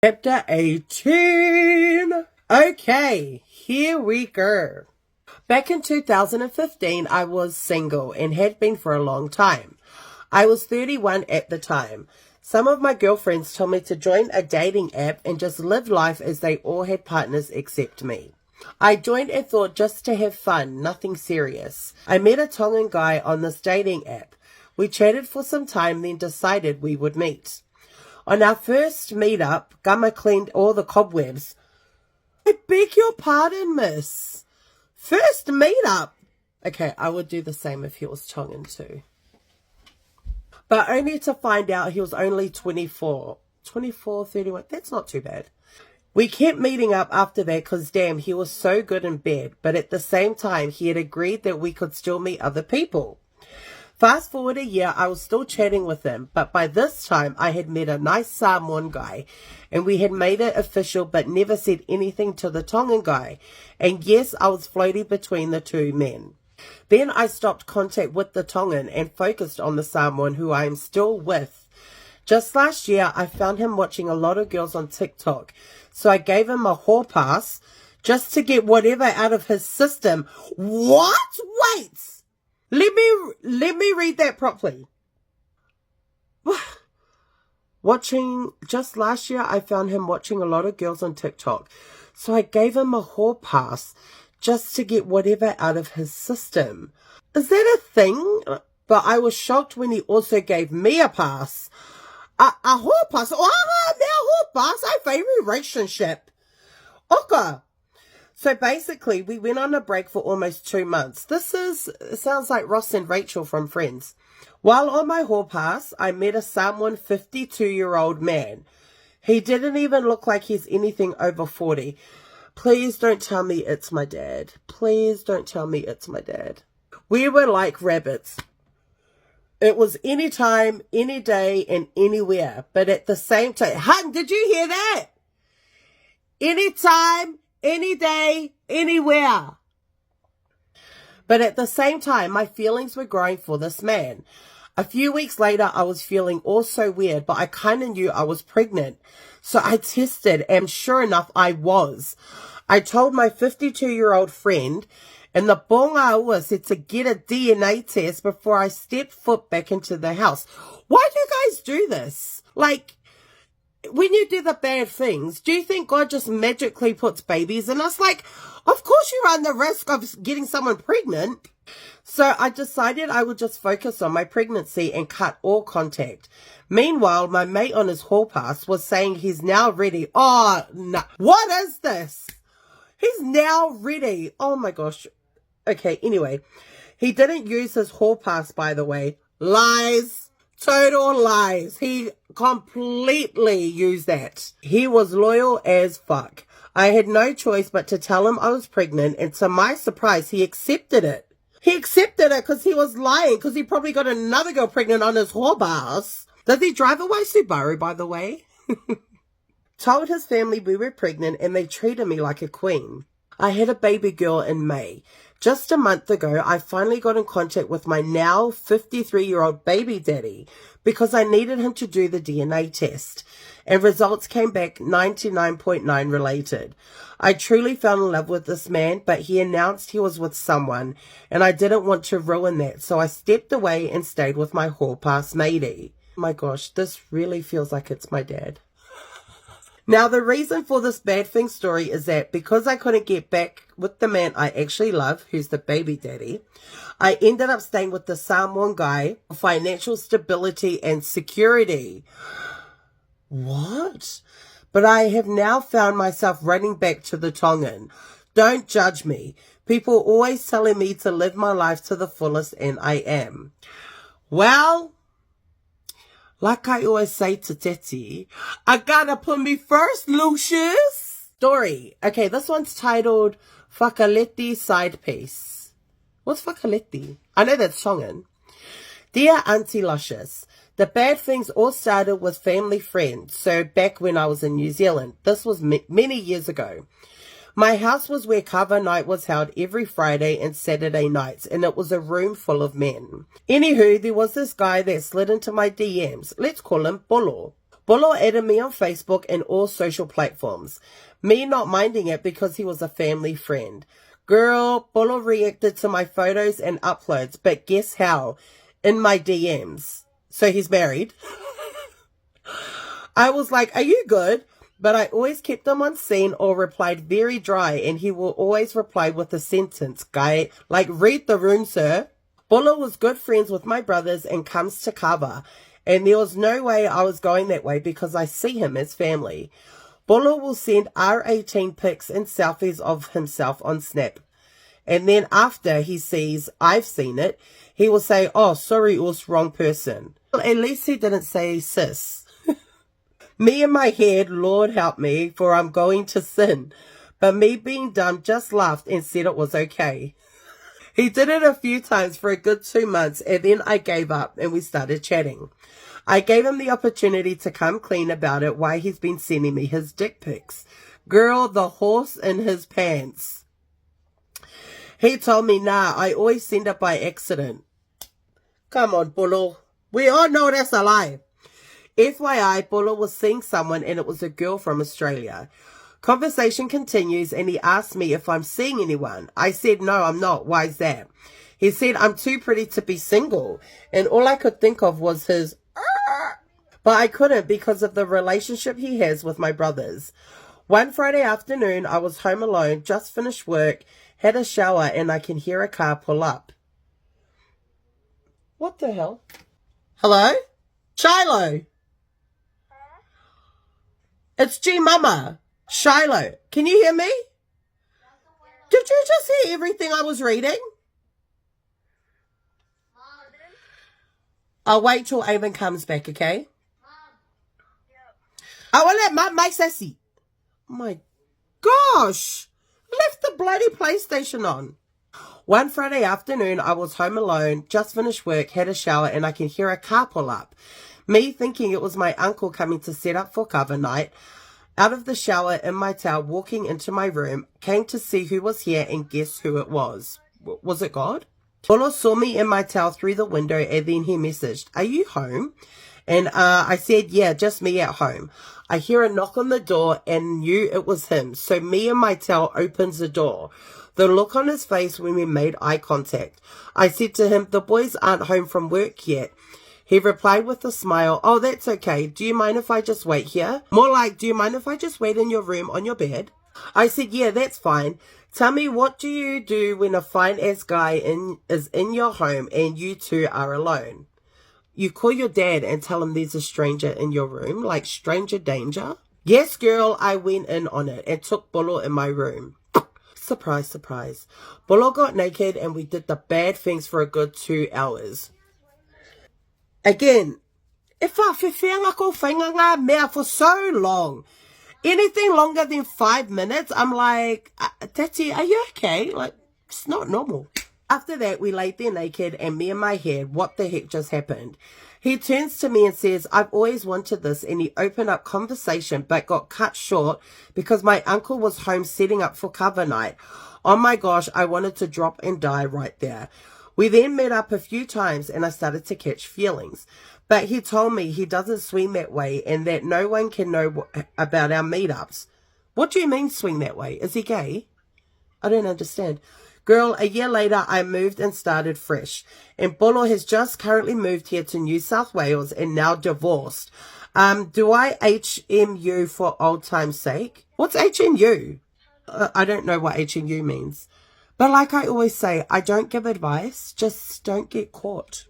Chapter 18. Okay, here we go. Back in 2015, I was single and had been for a long time. I was 31 at the time. Some of my girlfriends told me to join a dating app and just live life as they all had partners except me. I joined and thought just to have fun, nothing serious. I met a Tongan guy on this dating app. We chatted for some time, then decided we would meet. On our first meet-up, Gama cleaned all the cobwebs. I beg your pardon, miss. First meet-up. Okay, I would do the same if he was Tongan too. But only to find out he was only 24. 24, 31, that's not too bad. We kept meeting up after that because damn, he was so good in bed. But at the same time, he had agreed that we could still meet other people. Fast forward a year, I was still chatting with him, but by this time I had met a nice Samoan guy and we had made it official but never said anything to the Tongan guy. And yes, I was floating between the two men. Then I stopped contact with the Tongan and focused on the Samoan who I am still with. Just last year, I found him watching a lot of girls on TikTok, so I gave him a hall pass just to get whatever out of his system. What? Wait! Let me read that properly. Just last year, I found him watching a lot of girls on TikTok. So I gave him a hall pass just to get whatever out of his system. Is that a thing? But I was shocked when he also gave me a pass. A hall pass? Oh, now hall pass. I favor relationship. Okay. So basically, we went on a break for almost 2 months. Sounds like Ross and Rachel from Friends. While on my hall pass, I met a Samoan 52-year-old man. He didn't even look like he's anything over 40. Please don't tell me it's my dad. Please don't tell me it's my dad. We were like rabbits. It was anytime, any day, and anywhere. But at the same time, Hun, did you hear that? Anytime, any day, anywhere. But at the same time, my feelings were growing for this man. A few weeks later, I was feeling all so weird, but I kind of knew I was pregnant. So I tested, and sure enough, I was. I told my 52-year-old friend, and the bonga ua said to get a DNA test before I stepped foot back into the house. Why do you guys do this? Like, when you do the bad things, do you think God just magically puts babies in us? Like, of course you run the risk of getting someone pregnant. So I decided I would just focus on my pregnancy and cut all contact. Meanwhile, my mate on his hall pass was saying he's now ready. Oh, no. What is this? He's now ready. Oh my gosh. Okay, anyway. He didn't use his hall pass, by the way. Lies. Total lies. He completely used that. He was loyal as fuck. I had no choice but to tell him I was pregnant, and to my surprise, he accepted it. He accepted it because he was lying, because he probably got another girl pregnant on his hall pass. Does he drive a white Subaru, by the way? Told his family we were pregnant, and they treated me like a queen. I had a baby girl in May. Just a month ago, I finally got in contact with my now 53-year-old baby daddy because I needed him to do the DNA test, and results came back 99.9 related. I truly fell in love with this man, but he announced he was with someone, and I didn't want to ruin that, so I stepped away and stayed with my hall pass matey. Oh my gosh, this really feels like it's my dad. Now, the reason for this bad thing story is that because I couldn't get back with the man I actually love, who's the baby daddy, I ended up staying with the Samoan guy for financial stability and security. What? But I have now found myself running back to the Tongan. Don't judge me. People always telling me to live my life to the fullest, and I am. Well, like I always say to Teti, I gotta put me first, Lucius. Story. Okay, this one's titled Whakaleti Side Piece. What's Whakaleti? I know that's Tongan. Dear Auntie Luscious, the bad things all started with family friends. So back when I was in New Zealand, this was many years ago. My house was where cover night was held every Friday and Saturday nights, and it was a room full of men. Anywho, there was this guy that slid into my DMs. Let's call him Bolo. Bolo added me on Facebook and all social platforms. Me not minding it because he was a family friend. Girl, Bolo reacted to my photos and uploads, but guess how? In my DMs. So he's married. I was like, are you good? But I always kept him on scene or replied very dry, and he will always reply with a sentence, guy, like, read the room, sir. Bolo was good friends with my brothers and comes to cover, and there was no way I was going that way because I see him as family. Bolo will send R18 pics and selfies of himself on Snap. And then after he sees I've seen it, he will say, oh, sorry, it was wrong person. Well, at least he didn't say sis. Me in my head, Lord help me, for I'm going to sin. But me being dumb just laughed and said it was okay. He did it a few times for a good 2 months, and then I gave up and we started chatting. I gave him the opportunity to come clean about it, why he's been sending me his dick pics. Girl, the horse in his pants. He told me, nah, I always send it by accident. Come on, Bolo. We all know that's a lie. FYI, Bolo was seeing someone and it was a girl from Australia. Conversation continues and he asked me if I'm seeing anyone. I said, no, I'm not. Why's that? He said, I'm too pretty to be single. And all I could think of was his, but I couldn't because of the relationship he has with my brothers. One Friday afternoon, I was home alone, just finished work, had a shower, and I can hear a car pull up. What the hell? Hello? Shiloh? It's G Mama. Shiloh, can you hear me? Did you just hear everything I was reading? I'll wait till Avon comes back, okay? I will let Mum make sassy. Oh my gosh. Left the bloody PlayStation on. One Friday afternoon, I was home alone, just finished work, had a shower, and I can hear a car pull up. Me thinking it was my uncle coming to set up for cover night. Out of the shower in my towel, walking into my room, came to see who was here and guess who it was. Was it God? Bolo saw me in my towel through the window and then he messaged, are you home? And I said, yeah, just me at home. I hear a knock on the door and knew it was him. So me and my towel opens the door. The look on his face when we made eye contact. I said to him, the boys aren't home from work yet. He replied with a smile, oh, that's okay. Do you mind if I just wait here? More like, do you mind if I just wait in your room on your bed? I said, yeah, that's fine. Tell me, what do you do when a fine-ass guy is in your home and you two are alone? You call your dad and tell him there's a stranger in your room, like stranger danger? Yes, girl, I went in on it and took Bolo in my room. Surprise, surprise. Bolo got naked and we did the bad things for a good 2 hours. Again, if I whiwhianga ko whainganga mea for so long, anything longer than 5 minutes, I'm like, Tati, are you okay? Like, it's not normal. After that, we laid there naked and me in my head, what the heck just happened? He turns to me and says, I've always wanted this, and he opened up conversation but got cut short because my uncle was home setting up for cover night. Oh my gosh, I wanted to drop and die right there. We then met up a few times and I started to catch feelings. But he told me he doesn't swing that way and that no one can know about our meetups. What do you mean swing that way? Is he gay? I don't understand. Girl, a year later, I moved and started fresh. And Bolo has just currently moved here to New South Wales and now divorced. Do I HMU for old time's sake? What's HMU? I don't know what HMU means. But like I always say, I don't give advice, just don't get caught.